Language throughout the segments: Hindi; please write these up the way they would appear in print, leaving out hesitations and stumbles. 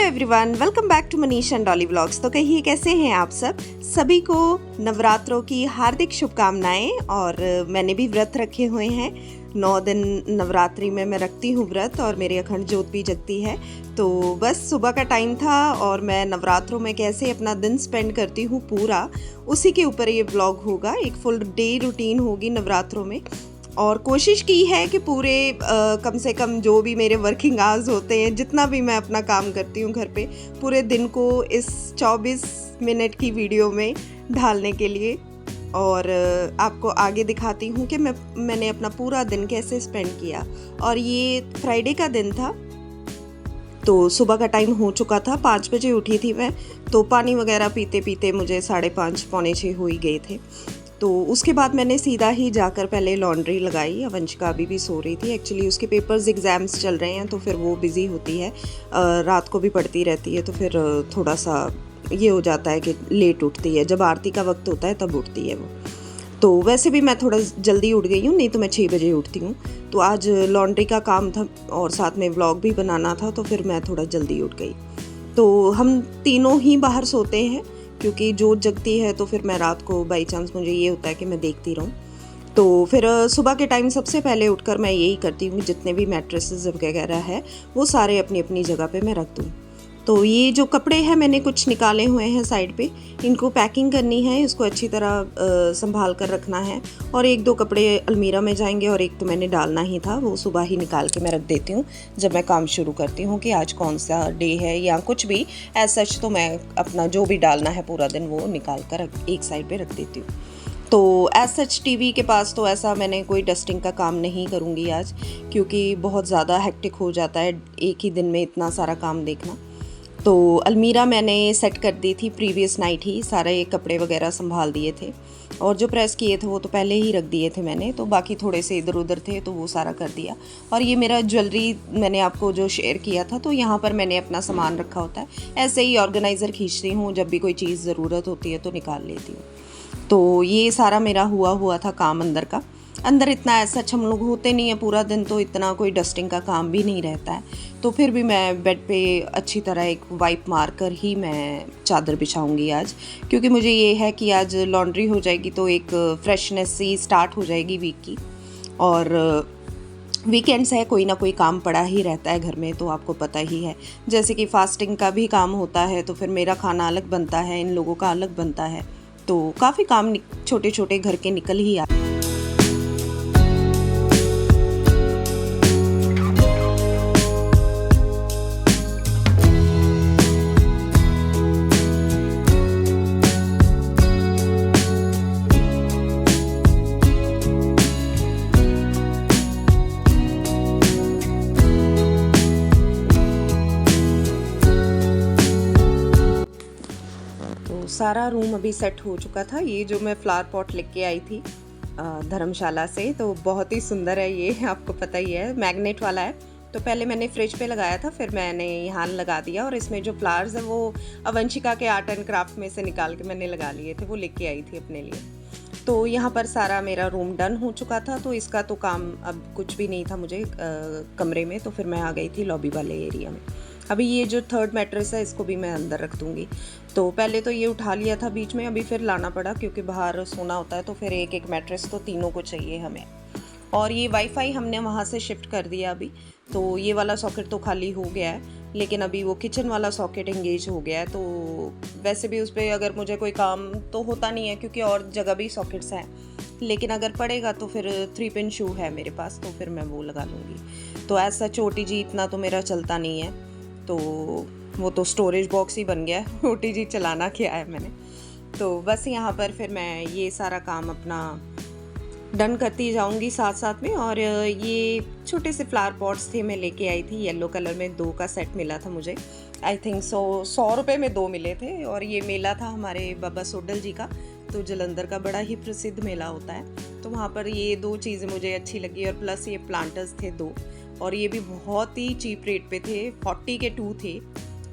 Everyone, welcome back to Manish and Dolly vlogs. तो कहिए कैसे हैं आप सब। सभी को नवरात्रों की हार्दिक शुभकामनाएं। और मैंने भी व्रत रखे हुए हैं। 9 दिन नवरात्रि में मैं रखती हूँ व्रत और मेरी अखंड ज्योत भी जगती है। तो बस सुबह का टाइम था और मैं नवरात्रों में कैसे अपना दिन स्पेंड करती हूँ पूरा, उसी के ऊपर ये व्लॉग होगा। एक फुल डे रूटीन होगी नवरात्रों में। और कोशिश की है कि पूरे कम से कम जो भी मेरे वर्किंग आवर्स होते हैं, जितना भी मैं अपना काम करती हूँ घर पे, पूरे दिन को इस 24 मिनट की वीडियो में ढालने के लिए। और आपको आगे दिखाती हूँ कि मैंने अपना पूरा दिन कैसे स्पेंड किया। और ये फ्राइडे का दिन था, तो सुबह का टाइम हो चुका था। 5 बजे उठी थी मैं, तो पानी वगैरह पीते पीते मुझे 5:30 पौने 6 हो ही गए थे। तो उसके बाद मैंने सीधा ही जाकर पहले लॉन्ड्री लगाई। वंशिका अभी भी सो रही थी। एक्चुअली उसके पेपर्स एग्ज़ाम्स चल रहे हैं, तो फिर वो बिज़ी होती है, रात को भी पढ़ती रहती है। तो फिर थोड़ा सा ये हो जाता है कि लेट उठती है। जब आरती का वक्त होता है तब उठती है वो। तो वैसे भी मैं थोड़ा जल्दी उठ गई हूँ, नहीं तो मैं 6 बजे उठती हूँ। तो आज लॉन्ड्री का काम था और साथ में व्लॉग भी बनाना था, तो फिर मैं थोड़ा जल्दी उठ गई। तो हम तीनों ही बाहर सोते हैं, क्योंकि जोत जगती है। तो फिर मैं रात को बाई चांस मुझे ये होता है कि मैं देखती रहूँ। तो फिर सुबह के टाइम सबसे पहले उठकर मैं यही करती हूँ, जितने भी मैट्रेसेस वगैरह है वो सारे अपनी अपनी जगह पे मैं रख दूँ। तो ये जो कपड़े हैं मैंने कुछ निकाले हुए हैं साइड पे, इनको पैकिंग करनी है, इसको अच्छी तरह संभाल कर रखना है। और 1-2 कपड़े अलमीरा में जाएंगे और एक तो मैंने डालना ही था, वो सुबह ही निकाल के मैं रख देती हूँ जब मैं काम शुरू करती हूँ कि आज कौन सा डे है या कुछ भी एज सच। तो मैं अपना जो भी डालना है पूरा दिन वो निकाल कर एक साइड पर रख देती हूँ। तो एज सच टीवी के पास तो ऐसा मैंने कोई डस्टिंग का काम नहीं करूँगी आज, क्योंकि बहुत ज़्यादा हेक्टिक हो जाता है एक ही दिन में इतना सारा काम देखना। तो अलमीरा मैंने सेट कर दी थी प्रीवियस नाइट ही, सारे कपड़े वगैरह संभाल दिए थे। और जो प्रेस किए थे वो तो पहले ही रख दिए थे मैंने, तो बाकी थोड़े से इधर उधर थे तो वो सारा कर दिया। और ये मेरा ज्वेलरी मैंने आपको जो शेयर किया था, तो यहाँ पर मैंने अपना सामान रखा होता है। ऐसे ही ऑर्गेनाइज़र खींचती हूँ, जब भी कोई चीज़ ज़रूरत होती है तो निकाल लेती हूँ। तो ये सारा मेरा हुआ था काम अंदर इतना ऐसा हम लोग होते नहीं है पूरा दिन, तो इतना कोई डस्टिंग का काम भी नहीं रहता है। तो फिर भी मैं बेड पे अच्छी तरह एक वाइप मार कर ही मैं चादर बिछाऊंगी आज, क्योंकि मुझे ये है कि आज लॉन्ड्री हो जाएगी तो एक फ्रेशनेस सी स्टार्ट हो जाएगी वीक की। और वीकेंड्स है, कोई ना कोई काम पड़ा ही रहता है घर में, तो आपको पता ही है। जैसे कि फास्टिंग का भी काम होता है, तो फिर मेरा खाना अलग बनता है, इन लोगों का अलग बनता है। तो काफ़ी काम छोटे छोटे घर के निकल ही आते हैं। सारा रूम अभी सेट हो चुका था। ये जो मैं फ्लावर पॉट लेके आई थी धर्मशाला से, तो बहुत ही सुंदर है ये, आपको पता ही है, मैग्नेट वाला है। तो पहले मैंने फ्रिज पे लगाया था, फिर मैंने यहाँ लगा दिया। और इसमें जो फ्लावर्स हैं वो वंशिका के आर्ट एंड क्राफ्ट में से निकाल के मैंने लगा लिए थे, वो लेके आई थी अपने लिए। तो यहाँ पर सारा मेरा रूम डन हो चुका था, तो इसका तो काम अब कुछ भी नहीं था मुझे कमरे में। तो फिर मैं आ गई थी लॉबी वाले एरिया में। अभी ये जो 3rd मैट्रेस है इसको भी मैं अंदर रख दूँगी। तो पहले तो ये उठा लिया था बीच में, अभी फिर लाना पड़ा, क्योंकि बाहर सोना होता है तो फिर एक मैट्रेस तो तीनों को चाहिए हमें। और ये वाईफाई हमने वहाँ से शिफ्ट कर दिया अभी, तो ये वाला सॉकेट तो खाली हो गया है, लेकिन अभी वो किचन वाला सॉकेट एंगेज हो गया है। तो वैसे भी उस पर अगर मुझे कोई काम तो होता नहीं है, क्योंकि और जगह भी सॉकेट्स हैं, लेकिन अगर पड़ेगा तो फिर 3 पिन शू है मेरे पास, तो फिर मैं वो लगा लूँगी। तो ऐसा OTG इतना तो मेरा चलता नहीं है, तो वो तो स्टोरेज बॉक्स ही बन गया है। OTG चलाना क्या है मैंने। तो बस यहाँ पर फिर मैं ये सारा काम अपना डन करती जाऊँगी साथ साथ में। और ये छोटे से फ्लावर पॉट्स थे, मैं लेके आई थी येलो कलर में, 2 का सेट मिला था मुझे। आई थिंक 100 रुपये में 2 मिले थे। और ये मेला था हमारे बाबा सोडल जी का, तो जलंधर का बड़ा ही प्रसिद्ध मेला होता है। तो वहाँ पर ये 2 चीज़ें मुझे अच्छी लगी, और प्लस ये प्लांटर्स थे 2, और ये भी बहुत ही चीप रेट पे थे, 40 के 2 थे,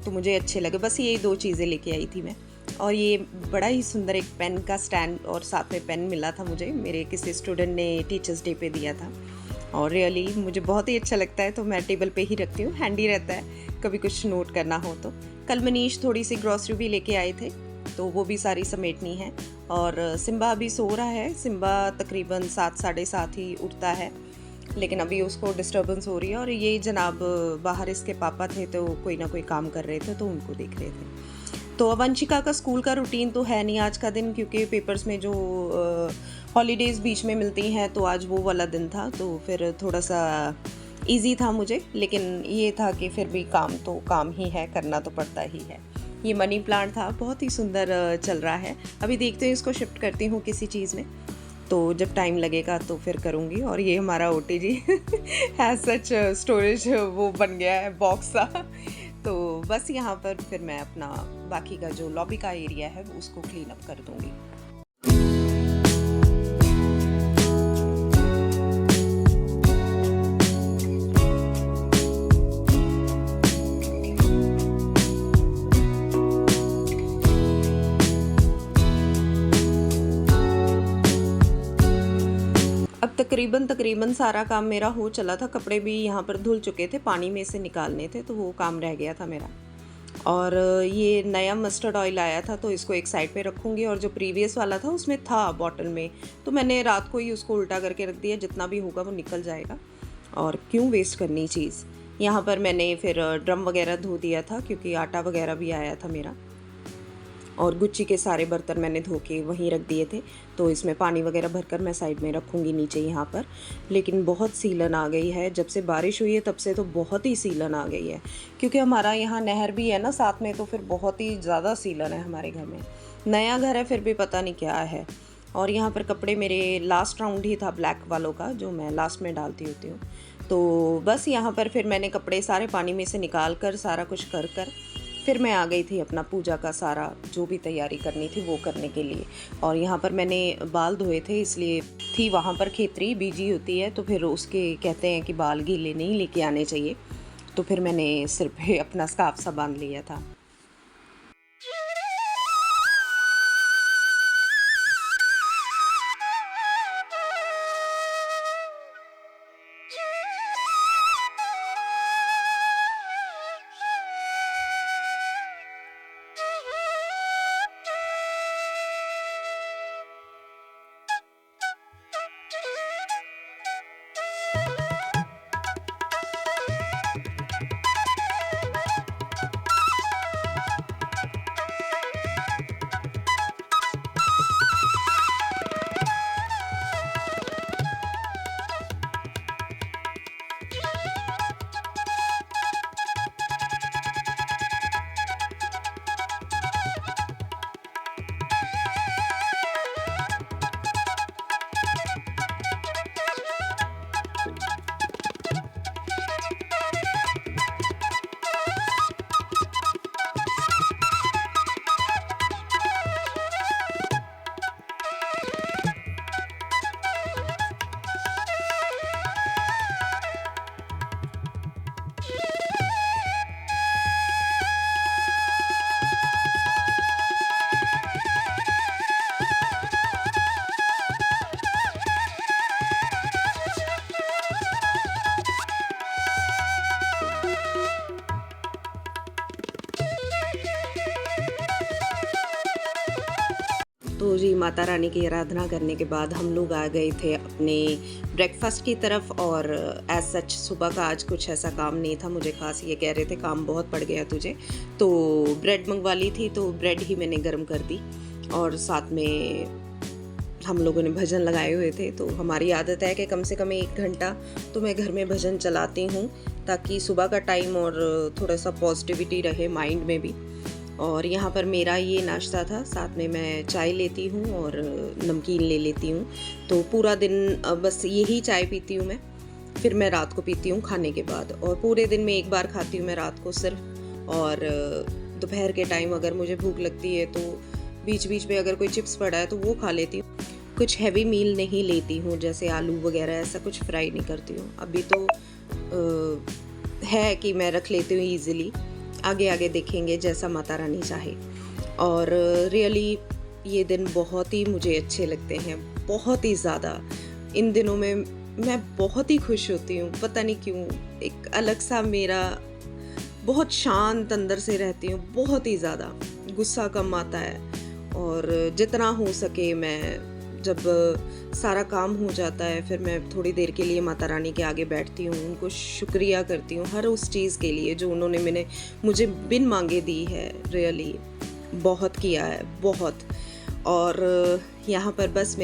तो मुझे अच्छे लगे। बस ये 2 चीज़ें लेके आई थी मैं। और ये बड़ा ही सुंदर एक पेन का स्टैंड और साथ में पेन मिला था मुझे, मेरे किसी स्टूडेंट ने टीचर्स डे पे दिया था। और रियली मुझे बहुत ही अच्छा लगता है, तो मैं टेबल पे ही रखती हूँ, हैंडी रहता है कभी कुछ नोट करना हो तो। कल मनीष थोड़ी सी ग्रॉसरी भी लेके आए थे, तो वो भी सारी समेटनी है। और सिम्बा अभी सो रहा है। सिम्बा तकरीबन 7 साढ़े 7 ही उठता है, लेकिन अभी उसको डिस्टर्बेंस हो रही है। और ये जनाब बाहर इसके पापा थे, तो कोई ना कोई काम कर रहे थे, तो उनको देख रहे थे। तो वंशिका का स्कूल का रूटीन तो है नहीं आज का दिन, क्योंकि पेपर्स में जो हॉलीडेज़ बीच में मिलती हैं, तो आज वो वाला दिन था, तो फिर थोड़ा सा इजी था मुझे। लेकिन ये था कि फिर भी काम तो काम ही है, करना तो पड़ता ही है। ये मनी प्लांट था, बहुत ही सुंदर चल रहा है। अभी देखते हैं, इसको शिफ्ट करती हूँ किसी चीज़ में, तो जब टाइम लगेगा तो फिर करूँगी। और ये हमारा OTG है सच स्टोरेज वो बन गया है, बॉक्स सा। तो बस यहाँ पर फिर मैं अपना बाकी का जो लॉबी का एरिया है उसको क्लीन अप कर दूँगी। अब तकरीबन सारा काम मेरा हो चला था। कपड़े भी यहाँ पर धुल चुके थे, पानी में से निकालने थे, तो वो काम रह गया था मेरा। और ये नया मस्टर्ड ऑयल आया था, तो इसको एक साइड पे रखूँगी। और जो प्रीवियस वाला था उसमें था बॉटल में, तो मैंने रात को ही उसको उल्टा करके रख दिया। जितना भी होगा वो निकल जाएगा, और क्यों वेस्ट करनी चीज़। यहाँ पर मैंने फिर ड्रम वगैरह धो दिया था, क्योंकि आटा वगैरह भी आया था मेरा। और गुच्ची के सारे बर्तन मैंने धो के वहीं रख दिए थे, तो इसमें पानी वगैरह भरकर मैं साइड में रखूँगी नीचे यहाँ पर। लेकिन बहुत सीलन आ गई है, जब से बारिश हुई है तब से तो बहुत ही सीलन आ गई है, क्योंकि हमारा यहाँ नहर भी है ना साथ में, तो फिर बहुत ही ज़्यादा सीलन है हमारे घर में। नया घर है, फिर भी पता नहीं क्या है। और यहाँ पर कपड़े मेरे लास्ट राउंड ही था ब्लैक वालों का, जो मैं लास्ट में डालती होती हूँ। तो बस यहाँ पर फिर मैंने कपड़े सारे पानी में से निकाल कर सारा कुछ कर फिर मैं आ गई थी अपना पूजा का सारा जो भी तैयारी करनी थी वो करने के लिए। और यहाँ पर मैंने बाल धोए थे, इसलिए थी वहाँ पर खेतरी बीजी होती है, तो फिर उसके कहते हैं कि बाल गीले नहीं लेके आने चाहिए, तो फिर मैंने सिर पे अपना स्कार्फ सा बांध लिया था। तो जी माता रानी की आराधना करने के बाद हम लोग आ गए थे अपने ब्रेकफास्ट की तरफ। और एज सच सुबह का आज कुछ ऐसा काम नहीं था, मुझे खास ये कह रहे थे काम बहुत पड़ गया तुझे, तो ब्रेड मंगवा ली थी, तो ब्रेड ही मैंने गर्म कर दी। और साथ में हम लोगों ने भजन लगाए हुए थे, तो हमारी आदत है कि कम से कम 1 घंटा तो मैं घर में भजन चलाती हूँ, ताकि सुबह का टाइम और थोड़ा सा पॉजिटिविटी रहे माइंड में भी। और यहाँ पर मेरा ये नाश्ता था, साथ में मैं चाय लेती हूँ और नमकीन ले लेती हूँ। तो पूरा दिन बस यही चाय पीती हूँ मैं, फिर मैं रात को पीती हूँ खाने के बाद। और पूरे दिन में 1 बार खाती हूँ मैं रात को सिर्फ। और दोपहर के टाइम अगर मुझे भूख लगती है तो बीच बीच में अगर कोई चिप्स पड़ा है तो वो खा लेती हूँ। कुछ हैवी मील नहीं लेती हूँ, जैसे आलू वगैरह ऐसा कुछ फ्राई नहीं करती हूँ। अभी तो है कि मैं रख लेती हूँ ईज़िली, आगे आगे देखेंगे जैसा माता रानी चाहे। और रियली ये दिन बहुत ही मुझे अच्छे लगते हैं, बहुत ही ज़्यादा। इन दिनों में मैं बहुत ही खुश होती हूँ, पता नहीं क्यों। एक अलग सा मेरा, बहुत शांत अंदर से रहती हूँ, बहुत ही ज़्यादा गुस्सा कम आता है। और जितना हो सके मैं, जब सारा काम हो जाता है, फिर मैं थोड़ी देर के लिए माता रानी के आगे बैठती हूँ, उनको शुक्रिया करती हूँ हर उस चीज़ के लिए जो उन्होंने मुझे बिन मांगे दी है। रियली बहुत किया है, बहुत। और यहाँ पर बस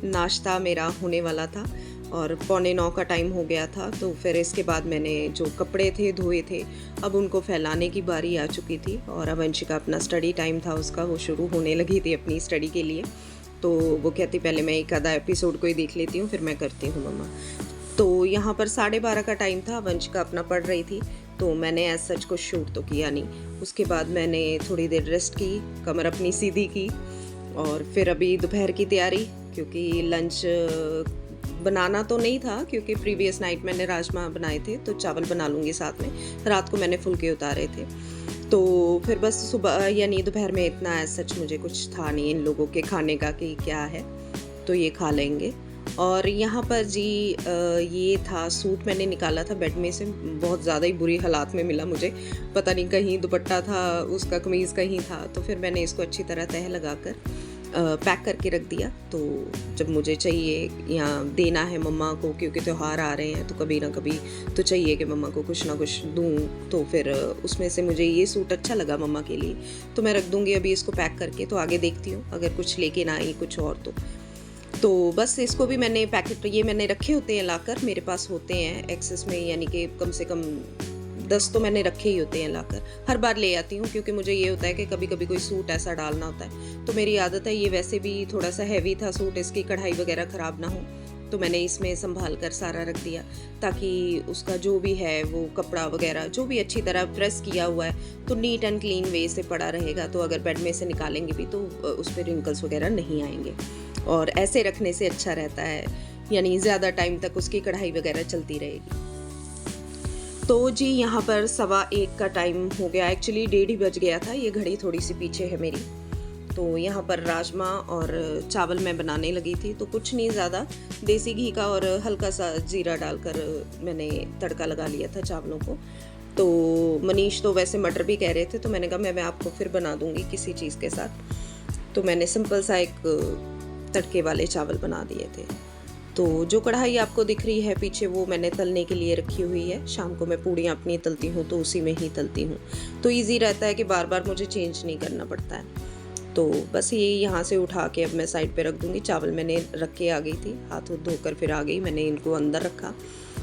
नाश्ता मेरा होने वाला था और 8:45 का टाइम हो गया था। तो फिर इसके बाद मैंने जो कपड़े थे धोए थे, अब उनको फैलाने की बारी आ चुकी थी। और अब अंशिका अपना स्टडी टाइम था उसका, वो शुरू होने लगी थी अपनी स्टडी के लिए। तो वो कहती पहले मैं एक आधा एपिसोड को ही देख लेती हूँ, फिर मैं करती हूँ मम्मा। तो यहाँ पर 12:30 का टाइम था, अंशिका अपना पढ़ रही थी, तो मैंने एज सच कुछ शूट तो किया नहीं। उसके बाद मैंने थोड़ी देर रेस्ट की, कमर अपनी सीधी की, और फिर अभी दोपहर की तैयारी, क्योंकि लंच बनाना तो नहीं था, क्योंकि प्रीवियस नाइट मैंने राजमा बनाए थे, तो चावल बना लूँगी साथ में। रात को मैंने फुलके उतारे थे। तो फिर बस सुबह यानी दोपहर में इतना एज सच मुझे कुछ था नहीं इन लोगों के खाने का कि क्या है, तो ये खा लेंगे। और यहाँ पर जी ये था सूट मैंने निकाला था बेड में से, बहुत ज़्यादा ही बुरी हालात में मिला मुझे, पता नहीं कहीं दुपट्टा था उसका, कमीज़ कहीं था। तो फिर मैंने इसको अच्छी तरह तह लगाकर पैक करके रख दिया। तो जब मुझे चाहिए या देना है मम्मा को, क्योंकि त्यौहार आ रहे हैं, तो कभी ना कभी तो चाहिए कि मम्मा को कुछ ना कुछ दूँ। तो फिर उसमें से मुझे ये सूट अच्छा लगा मम्मा के लिए, तो मैं रख दूँगी अभी इसको पैक करके। तो आगे देखती हूँ अगर कुछ लेके ना आई कुछ और तो बस इसको भी मैंने पैकेट, ये मैंने रखे होते हैं लाकर, मेरे पास होते हैं एक्सेस में, यानी कि कम से कम 10 तो मैंने रखे ही होते हैं लाकर। हर बार ले आती हूँ, क्योंकि मुझे ये होता है कि कभी कभी कोई सूट ऐसा डालना होता है, तो मेरी आदत है। ये वैसे भी थोड़ा सा हैवी था सूट, इसकी कढ़ाई वगैरह ख़राब ना हो, तो मैंने इसमें संभाल कर सारा रख दिया, ताकि उसका जो भी है वो कपड़ा वगैरह जो भी अच्छी तरह प्रेस किया हुआ है, तो नीट एंड क्लीन वे से पड़ा रहेगा। तो अगर बेड में से निकालेंगे भी तो उस पर रिंकल्स वगैरह नहीं आएंगे, और ऐसे रखने से अच्छा रहता है, यानी ज़्यादा टाइम तक उसकी कढ़ाई वगैरह चलती रहेगी। तो जी यहाँ पर 1:15 का टाइम हो गया, एक्चुअली 1:30 ही बज गया था, ये घड़ी थोड़ी सी पीछे है मेरी। तो यहाँ पर राजमा और चावल मैं बनाने लगी थी, तो कुछ नहीं ज़्यादा, देसी घी का और हल्का सा जीरा डालकर मैंने तड़का लगा लिया था चावलों को। तो मनीष तो वैसे मटर भी कह रहे थे, तो मैंने कहा मैं आपको फिर बना दूँगी किसी चीज़ के साथ। तो मैंने सिंपल सा एक तड़के वाले चावल बना दिए थे। तो जो कढ़ाई आपको दिख रही है पीछे, वो मैंने तलने के लिए रखी हुई है। शाम को मैं पूड़ियाँ अपनी तलती हूँ, तो उसी में ही तलती हूँ, तो इजी रहता है कि बार बार मुझे चेंज नहीं करना पड़ता है। तो बस ये यहाँ से उठा के अब मैं साइड पे रख दूँगी। चावल मैंने रख के आ गई थी, हाथ धोकर फिर आ गई, मैंने इनको अंदर रखा।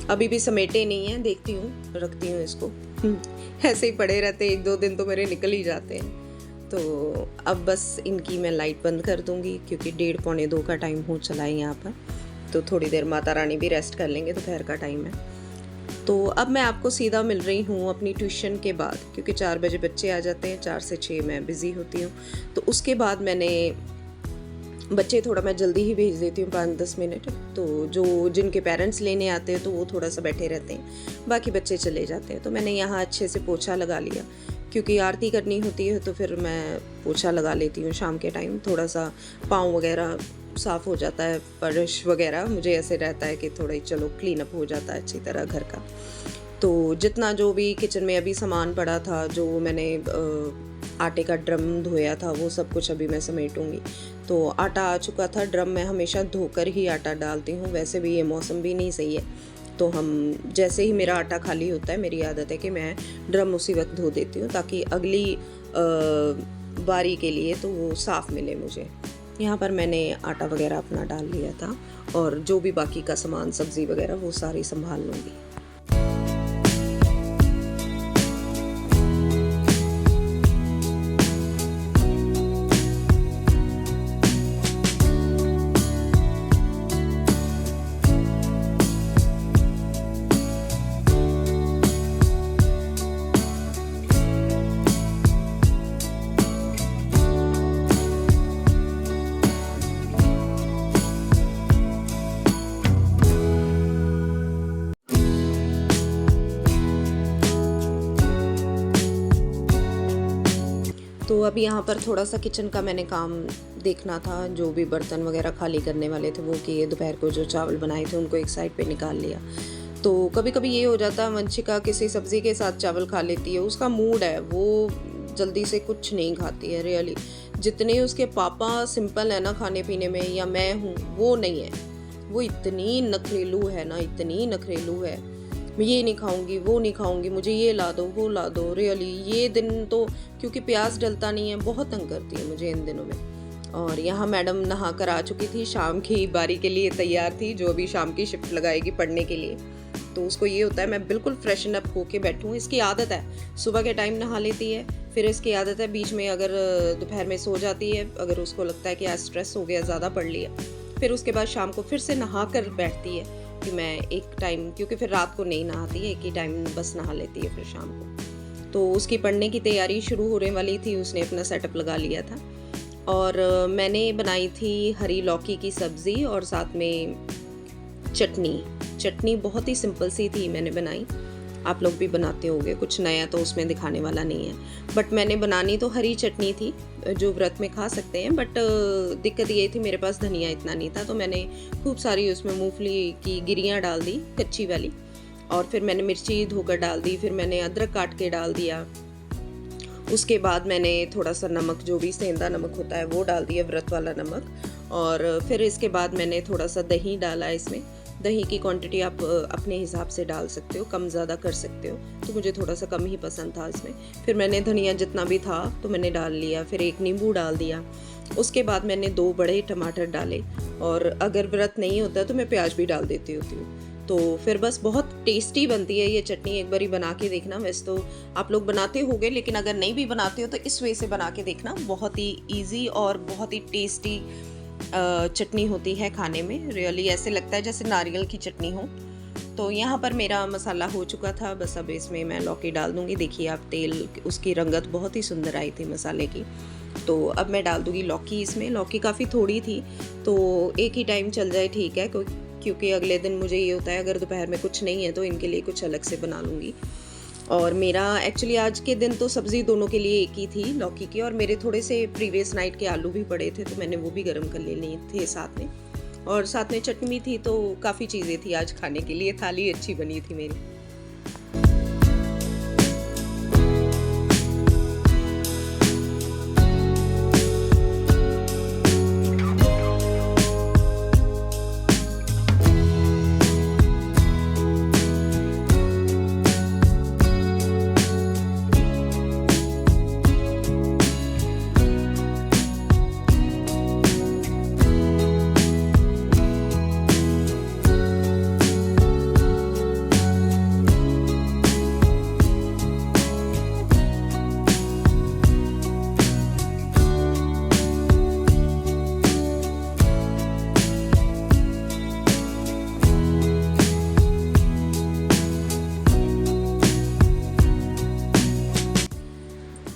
अभी भी समेटे नहीं हैं, देखती हूँ, रखती हूँ इसको। ऐसे ही पड़े रहते, 1-2 दिन तो मेरे निकल ही जाते हैं। तो अब बस इनकी मैं लाइट बंद कर दूँगी, क्योंकि 1:30-2 का टाइम हो चला है यहाँ पर। तो थोड़ी देर माता रानी भी रेस्ट कर लेंगे, दोपहर का टाइम है। तो अब मैं आपको सीधा मिल रही हूँ अपनी ट्यूशन के बाद, क्योंकि 4 बजे बच्चे आ जाते हैं, 4 से 6 मैं बिज़ी होती हूँ। तो उसके बाद मैंने बच्चे थोड़ा मैं जल्दी ही भेज देती हूँ, 5-10 मिनट। तो जो जिनके पेरेंट्स लेने आते हैं तो वो थोड़ा सा बैठे रहते हैं, बाकी बच्चे चले जाते हैं। तो मैंने यहाँ अच्छे से पोछा लगा लिया, क्योंकि आरती करनी होती है, तो फिर मैं पोछा लगा लेती हूँ शाम के टाइम। थोड़ा सा पाँव वगैरह साफ़ हो जाता है, फर्श वगैरह, मुझे ऐसे रहता है कि थोड़ा ही चलो क्लीन अप हो जाता है अच्छी तरह घर का। तो जितना जो भी किचन में अभी सामान पड़ा था, जो मैंने आटे का ड्रम धोया था, वो सब कुछ अभी मैं समेटूंगी। तो आटा आ चुका था, ड्रम में हमेशा धोकर ही आटा डालती हूँ, वैसे भी ये मौसम भी नहीं सही है, तो हम जैसे ही मेरा आटा खाली होता है, मेरी आदत है कि मैं ड्रम उसी वक्त धो देती हूँ, ताकि अगली बारी के लिए तो वो साफ़ मिले मुझे। यहाँ पर मैंने आटा वगैरह अपना डाल लिया था, और जो भी बाकी का सामान सब्ज़ी वगैरह वो सारी संभाल लूँगी। तो अभी यहाँ पर थोड़ा-सा किचन का मैंने काम देखना था, जो भी बर्तन वगैरह खाली करने वाले थे वो किए, दोपहर को जो चावल बनाए थे उनको एक साइड पे निकाल लिया। तो कभी-कभी ये हो जाता है, वंशिका किसी सब्ज़ी के साथ चावल खा लेती है, उसका मूड है, वो जल्दी से कुछ नहीं खाती है रियली। जितने उसके पापा सिंपल है ना खाने-पीने में, या मैं हूँ, वो नहीं है। वो इतनी नखरेलू है ना, इतनी नखरेलू है, मैं ये नहीं खाऊंगी, वो नहीं खाऊंगी, मुझे ये ला दो, वो ला दो। रियली ये दिन तो, क्योंकि प्याज डलता नहीं है, बहुत तंग करती है मुझे इन दिनों में। और यहाँ मैडम नहा कर आ चुकी थी, शाम की बारी के लिए तैयार थी, जो अभी शाम की शिफ्ट लगाएगी पढ़ने के लिए। तो उसको ये होता है मैं बिल्कुल फ्रेशन अप होके बैठूँ, इसकी आदत है, सुबह के टाइम नहा लेती है, फिर इसकी आदत है बीच में अगर दोपहर में सो जाती है, अगर उसको लगता है कि आज स्ट्रेस हो गया, ज़्यादा पढ़ लिया, फिर उसके बाद शाम को फिर से नहा कर बैठती है कि मैं एक टाइम, क्योंकि फिर रात को नहीं नहाती है, एक ही टाइम बस नहा लेती है फिर शाम को। तो उसकी पढ़ने की तैयारी शुरू होने वाली थी, उसने अपना सेटअप लगा लिया था। और मैंने बनाई थी हरी लौकी की सब्ज़ी और साथ में चटनी बहुत ही सिंपल सी थी मैंने बनाई। आप लोग भी बनाते होंगे, कुछ नया तो उसमें दिखाने वाला नहीं है। बट मैंने बनानी तो हरी चटनी थी, जो व्रत में खा सकते हैं, बट दिक्कत ये थी मेरे पास धनिया इतना नहीं था, तो मैंने खूब सारी उसमें मूंगफली की गिरियाँ डाल दी, कच्ची वाली, और फिर मैंने मिर्ची धोकर डाल दी, फिर मैंने अदरक काट के डाल दिया। उसके बाद मैंने थोड़ा सा नमक, जो भी सेंधा नमक होता है वो डाल दिया, व्रत वाला नमक। और फिर इसके बाद मैंने थोड़ा सा दही डाला इसमें। दही की क्वांटिटी आप अपने हिसाब से डाल सकते हो, कम ज़्यादा कर सकते हो, तो मुझे थोड़ा सा कम ही पसंद था इसमें। फिर मैंने धनिया जितना भी था तो मैंने डाल लिया, फिर एक नींबू डाल दिया। उसके बाद मैंने 2 बड़े टमाटर डाले, और अगर व्रत नहीं होता तो मैं प्याज भी डाल देती होती हूँ। तो फिर बस बहुत टेस्टी बनती है ये चटनी, एक बारी बना के देखना। वैसे तो आप लोग बनाते होंगे, लेकिन अगर नहीं भी बनाते हो तो इस वे से बना के देखना, बहुत ही ईजी और बहुत ही टेस्टी चटनी होती है खाने में। रियली ऐसे लगता है जैसे नारियल की चटनी हो। तो यहाँ पर मेरा मसाला हो चुका था, बस अब इसमें मैं लौकी डाल दूँगी। देखिए आप, तेल, उसकी रंगत बहुत ही सुंदर आई थी मसाले की। तो अब मैं डाल दूँगी लौकी इसमें। लौकी काफ़ी थोड़ी थी, तो एक ही टाइम चल जाए ठीक है, क्योंकि अगले दिन मुझे ये होता है अगर दोपहर में कुछ नहीं है तो इनके लिए कुछ अलग से बना लूँगी। और मेरा एक्चुअली आज के दिन तो सब्ज़ी दोनों के लिए एक ही थी, लौकी की, और मेरे थोड़े से प्रीवियस नाइट के आलू भी पड़े थे, तो मैंने वो भी गर्म कर लिए थे साथ में। और साथ में चटनी थी, तो काफ़ी चीज़ें थी आज खाने के लिए, थाली अच्छी बनी थी मेरी।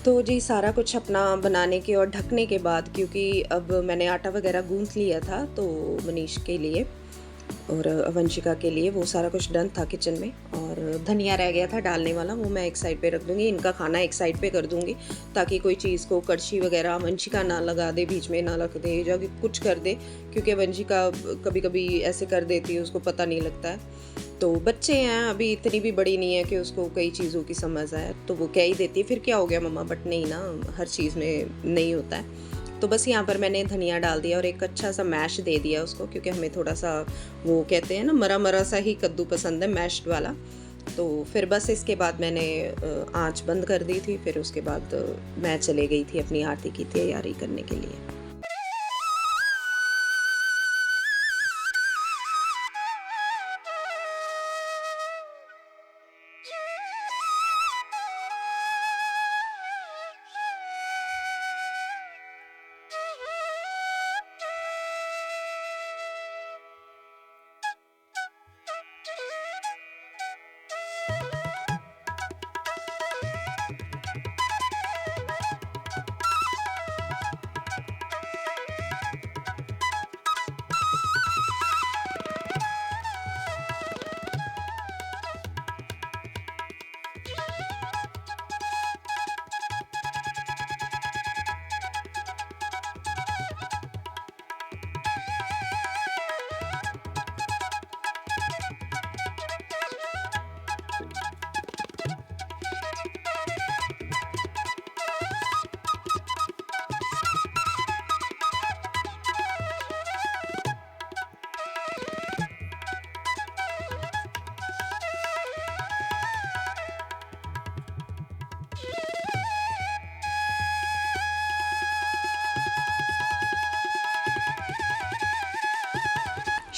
तो जी सारा कुछ अपना बनाने के और ढकने के बाद, क्योंकि अब मैंने आटा वगैरह गूंथ लिया था, तो मनीष के लिए और वंशिका के लिए वो सारा कुछ डन था किचन में। और धनिया रह गया था डालने वाला, वो मैं एक साइड पे रख दूँगी, इनका खाना एक साइड पे कर दूँगी, ताकि कोई चीज़ को कड़छी वगैरह वंशिका ना लगा दे, बीच में ना रख दे, या कुछ कर दे, क्योंकि वंशिका कभी कभी ऐसे कर देती है, उसको पता नहीं लगता है। तो बच्चे हैं, अभी इतनी भी बड़ी नहीं है कि उसको कई चीज़ों की समझ आए, तो वो कह ही देती है फिर क्या हो गया मम्मा, बट नहीं ना, हर चीज़ में नहीं होता है। तो बस यहाँ पर मैंने धनिया डाल दिया और एक अच्छा सा मैश दे दिया उसको, क्योंकि हमें थोड़ा सा, वो कहते हैं ना, मरा मरा सा ही कद्दू पसंद है, मैश्ड वाला। तो फिर बस इसके बाद मैंने आँच बंद कर दी थी, फिर उसके बाद मैं चले गई थी अपनी आरती की तैयारी करने के लिए।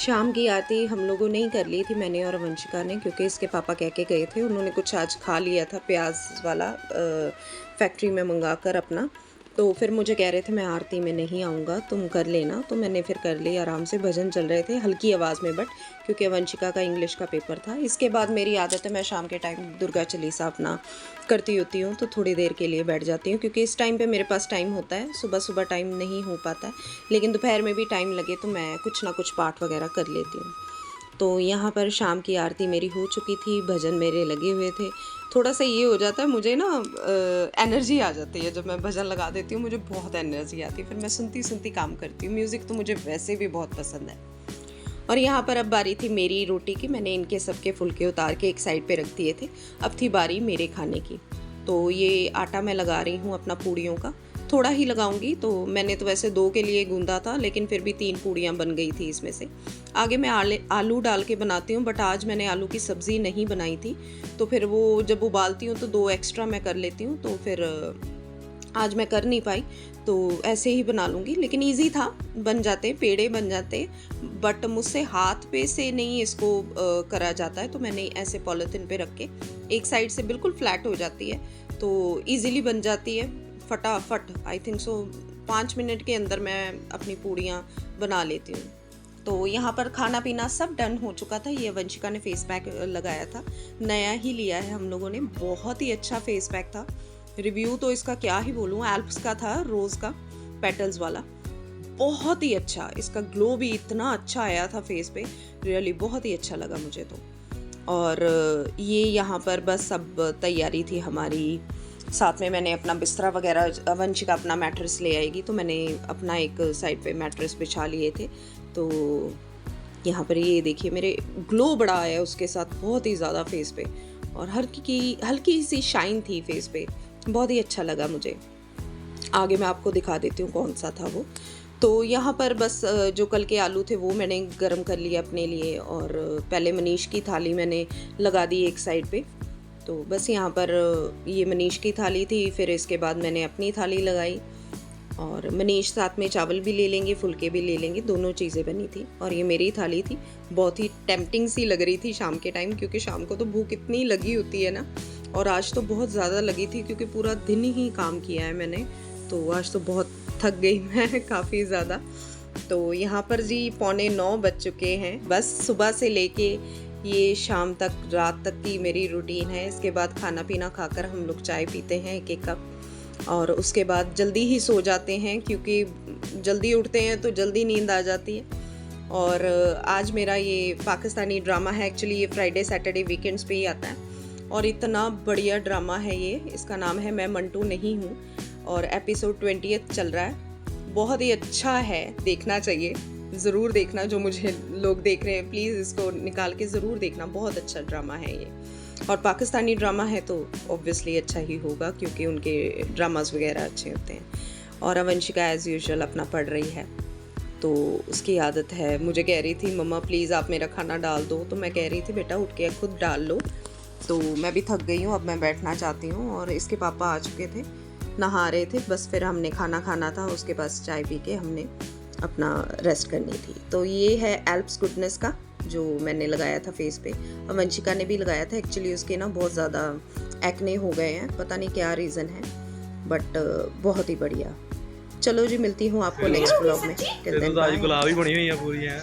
शाम की आरती हम लोगों ने ही कर ली थी, मैंने और वंशिका ने, क्योंकि इसके पापा कह के गए थे, उन्होंने कुछ आज खा लिया था प्याज वाला फैक्ट्री में मंगा कर अपना। तो फिर मुझे कह रहे थे मैं आरती में नहीं आऊँगा, तुम कर लेना, तो मैंने फिर कर ली। आराम से भजन चल रहे थे हल्की आवाज़ में, बट क्योंकि वंशिका का इंग्लिश का पेपर था। इसके बाद मेरी आदत है, मैं शाम के टाइम दुर्गा चालीसा अपना करती होती हूँ, तो थोड़ी देर के लिए बैठ जाती हूँ, क्योंकि इस टाइम पे मेरे पास टाइम होता है। सुबह सुबह टाइम नहीं हो पाता है, लेकिन दोपहर में भी टाइम लगे तो मैं कुछ ना कुछ पाठ वगैरह कर लेती हूँ। तो यहाँ पर शाम की आरती मेरी हो चुकी थी, भजन मेरे लगे हुए थे। थोड़ा सा ये हो जाता है मुझे ना, एनर्जी आ जाती है जब मैं भजन लगा देती हूँ, मुझे बहुत एनर्जी आती है, फिर मैं सुनती सुनती काम करती हूँ। म्यूज़िक तो मुझे वैसे भी बहुत पसंद है। और यहाँ पर अब बारी थी मेरी रोटी की। मैंने इनके सबके फुलके उतार के एक साइड पे रख दिए थे, अब थी बारी मेरे खाने की। तो ये आटा मैं लगा रही हूँ अपना पूड़ियों का, थोड़ा ही लगाऊंगी। तो मैंने तो वैसे 2 के लिए गूंदा था, लेकिन फिर भी 3 पूड़ियाँ बन गई थी इसमें से। आगे मैं आलू डाल के बनाती हूँ, बट आज मैंने आलू की सब्ज़ी नहीं बनाई थी, तो फिर वो जब उबालती हूँ तो 2 एक्स्ट्रा मैं कर लेती हूँ, तो फिर आज मैं कर नहीं पाई, तो ऐसे ही बना लूँगी। लेकिन इजी था, बन जाते, पेड़े बन जाते, बट मुझसे हाथ पे से नहीं इसको करा जाता है, तो मैंने ऐसे पॉलीथिन पे रख के, एक साइड से बिल्कुल फ्लैट हो जाती है, तो ईज़िली बन जाती है फटाफट। आई थिंक सो 5 मिनट के अंदर मैं अपनी पूड़ियाँ बना लेती हूँ। तो यहाँ पर खाना पीना सब डन हो चुका था। ये वंशिका ने फेस पैक लगाया था, नया ही लिया है हम लोगों ने, बहुत ही अच्छा फेस पैक था। रिव्यू तो इसका क्या ही बोलूँ, एल्प्स का था, रोज़ का पेटल्स वाला, बहुत ही अच्छा। इसका ग्लो भी इतना अच्छा आया था फेस पे, रियली बहुत ही अच्छा लगा मुझे तो। और ये यहाँ पर बस अब तैयारी थी हमारी। साथ में मैंने अपना बिस्तरा वगैरह, वंशिका अपना मैट्रेस ले आएगी, तो मैंने अपना एक साइड पे मैट्रेस बिछा लिए थे। तो यहाँ पर ये देखिए मेरे ग्लो बड़ा आया उसके साथ, बहुत ही ज़्यादा फेस पे, और हल्की सी शाइन थी फेस पे, बहुत ही अच्छा लगा मुझे। आगे मैं आपको दिखा देती हूँ कौन सा था वो। तो यहाँ पर बस जो कल के आलू थे वो मैंने गरम कर लिए अपने लिए, और पहले मनीष की थाली मैंने लगा दी एक साइड पे। तो बस यहाँ पर ये मनीष की थाली थी, फिर इसके बाद मैंने अपनी थाली लगाई, और मनीष साथ में चावल भी ले लेंगे, फुलके भी ले लेंगे, दोनों चीज़ें बनी थी। और ये मेरी थाली थी, बहुत ही टेम्पटिंग सी लग रही थी शाम के टाइम, क्योंकि शाम को तो भूख इतनी लगी होती है ना, और आज तो बहुत ज़्यादा लगी थी, क्योंकि पूरा दिन ही काम किया है मैंने, तो आज तो बहुत थक गई मैं काफ़ी ज़्यादा। तो यहाँ पर जी 8:45 बज चुके हैं। बस सुबह से लेके ये शाम तक, रात तक की मेरी रूटीन है। इसके बाद खाना पीना खाकर हम लोग चाय पीते हैं 1-1 कप, और उसके बाद जल्दी ही सो जाते हैं, क्योंकि जल्दी उठते हैं तो जल्दी नींद आ जाती है। और आज मेरा ये पाकिस्तानी ड्रामा है, एक्चुअली ये फ्राइडे सैटरडे वीकेंड्स पे ही आता है, और इतना बढ़िया ड्रामा है ये। इसका नाम है मैं मंटू नहीं हूँ, और एपिसोड 20th चल रहा है। बहुत ही अच्छा है, देखना चाहिए, ज़रूर देखना। जो मुझे लोग देख रहे हैं, प्लीज़ इसको निकाल के ज़रूर देखना, बहुत अच्छा ड्रामा है ये। और पाकिस्तानी ड्रामा है तो ऑब्वियसली अच्छा ही होगा, क्योंकि उनके ड्रामास वगैरह अच्छे होते हैं। और वंशिका एज़ यूजुअल अपना पढ़ रही है, तो उसकी आदत है। मुझे कह रही थी मम्मा प्लीज़ आप मेरा खाना डाल दो, तो मैं कह रही थी बेटा उठ के खुद डाल लो। तो मैं भी थक गई हूँ, अब मैं बैठना चाहती हूँ। और इसके पापा आ चुके थे, नहा रहे थे, बस फिर हमने खाना था, उसके पास चाय पी के हमने अपना रेस्ट करनी थी। तो ये है एल्प्स गुडनेस का, जो मैंने लगाया था फेस पे, और वंशिका ने भी लगाया था। एक्चुअली उसके ना बहुत ज़्यादा एक्ने हो गए हैं, पता नहीं क्या रीज़न है, बट बहुत ही बढ़िया। चलो जी, मिलती हूँ आपको नेक्स्ट ब्लॉग में। Till then bye. गुलाबी बनी हुई है पूरी है।